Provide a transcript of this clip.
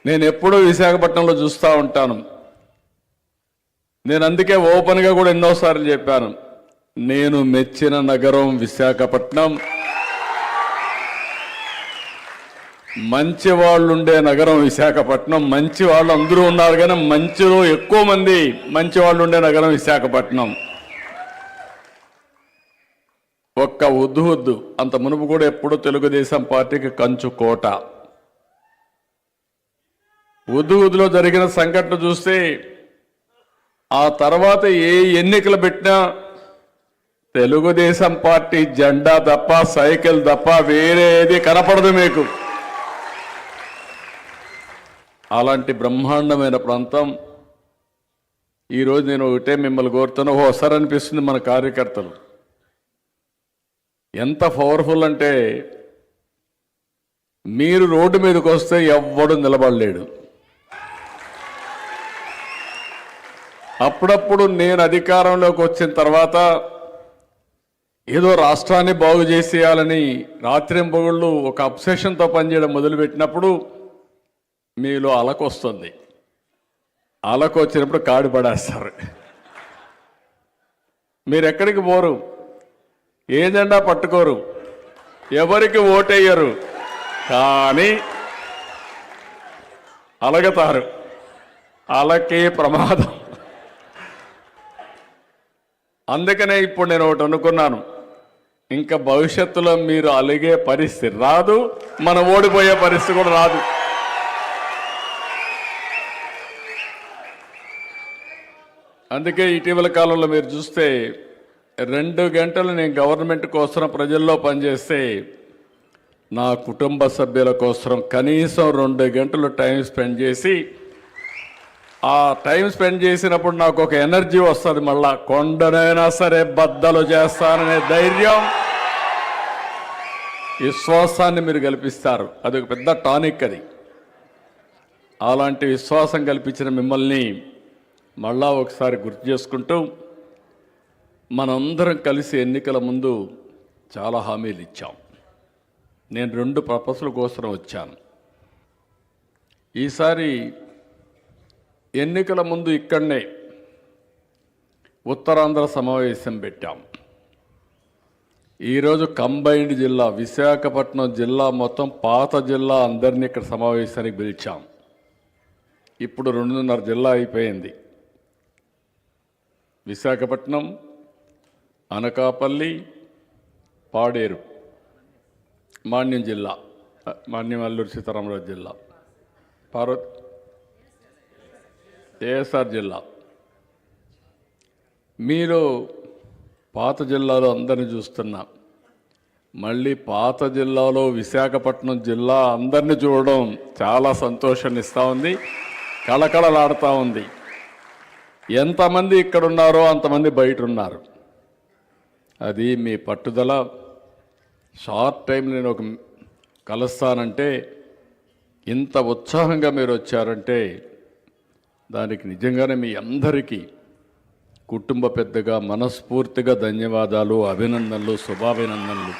నేను ఎప్పుడూ విశాఖపట్నంలో చూస్తూ ఉంటాను. నేను అందుకే ఓపెన్గా కూడా ఎన్నోసార్లు చెప్పాను, నేను మెచ్చిన నగరం విశాఖపట్నం, మంచి వాళ్ళు ఉండే నగరం విశాఖపట్నం. మంచి వాళ్ళు అందరూ ఉన్నారు కానీ మంచిలో ఎక్కువ మంది మంచి వాళ్ళు ఉండే నగరం విశాఖపట్నం. ఒక్క ఉద్దు అంత మునుపు కూడా ఎప్పుడూ తెలుగుదేశం పార్టీకి కంచు కోట. ఉద్దులో జరిగిన సంఘటన చూస్తే ఆ తర్వాత ఏ ఎన్నికలు పెట్టినా తెలుగుదేశం పార్టీ జెండా తప్ప సైకిల్ తప్ప వేరే ఏది కనపడదు మీకు. అలాంటి బ్రహ్మాండమైన ప్రాంతం. ఈరోజు నేను ఒకటే మిమ్మల్ని కోరుతాను, ఓసారి అనిపిస్తుంది మన కార్యకర్తలు ఎంత పవర్ఫుల్ అంటే, మీరు రోడ్డు మీదకి వస్తే ఎవ్వడు నిలబడలేడు. అప్పుడప్పుడు నేను అధికారంలోకి వచ్చిన తర్వాత ఏదో రాష్ట్రాన్ని బాగు చేసేయాలని రాత్రింపగుళ్ళు ఒక అబ్సెషన్తో పనిచేయడం మొదలుపెట్టినప్పుడు మీలో అలకొస్తుంది. అలకు వచ్చినప్పుడు కాడి పడేస్తారు. మీరు ఎక్కడికి పోరు, ఏ జెండా పట్టుకోరు, ఎవరికి ఓటేయరు, కానీ అలగతారు. అలకే ప్రమాదం. అందుకనే ఇప్పుడు నేను ఒకటి అనుకున్నాను, ఇంకా భవిష్యత్తులో మీరు అలిగే పరిస్థితి రాదు, మనం ఓడిపోయే పరిస్థితి కూడా రాదు. అందుకే ఇటీవల కాలంలో మీరు చూస్తే 2 గంటలు నేను గవర్నమెంట్ కోసం ప్రజల్లో పనిచేస్తే నా కుటుంబ సభ్యుల కోసం కనీసం 2 గంటలు టైం స్పెండ్ చేసి, ఆ టైం స్పెండ్ చేసినప్పుడు నాకు ఒక ఎనర్జీ వస్తుంది. మళ్ళా కొండనైనా సరే బద్దలు చేస్తాననే ధైర్యం, విశ్వాసాన్ని మీరు కల్పిస్తారు. అది ఒక పెద్ద టానిక్. అది అలాంటి విశ్వాసం కల్పించిన మిమ్మల్ని మళ్ళా ఒకసారి గుర్తు చేసుకుంటూ, మనందరం కలిసి ఎన్నికల ముందు చాలా హామీలు ఇచ్చాం. నేను 2 పర్పస్ల కోసం వచ్చాను. ఈసారి ఎన్నికల ముందు ఇక్కడనే ఉత్తరాంధ్ర సమావేశం పెట్టాం. ఈరోజు కంబైన్డ్ జిల్లా విశాఖపట్నం జిల్లా మొత్తం పాత జిల్లా అందరినీ ఇక్కడ సమావేశానికి పిలిచాం. ఇప్పుడు 2.5 జిల్లా అయిపోయింది. విశాఖపట్నం, అనకాపల్లి, పాడేరు, మాన్యం జిల్లా, మాన్యం అల్లూరు సీతారామరాజు జిల్లా, ఏఎస్ఆర్ జిల్లా. మీరు పాత జిల్లాలో అందరిని చూస్తున్నా, మళ్ళీ పాత జిల్లాలో విశాఖపట్నం జిల్లా అందరిని చూడడం చాలా సంతోషాన్ని ఇస్తూ ఉంది, కళకళలాడుతూ ఉంది. ఎంతమంది ఇక్కడ ఉన్నారో అంతమంది బయట ఉన్నారు. అది మీ పట్టుదల. షార్ట్ టైం నేను ఒక కలుస్తానంటే, ఇంత ఉత్సాహంగా మీరు వచ్చారంటే దానికి నిజంగానే మీ అందరికీ కుటుంబ పెద్దగా మనస్ఫూర్తిగా ధన్యవాదాలు, అభినందనలు, శుభాభినందనలు.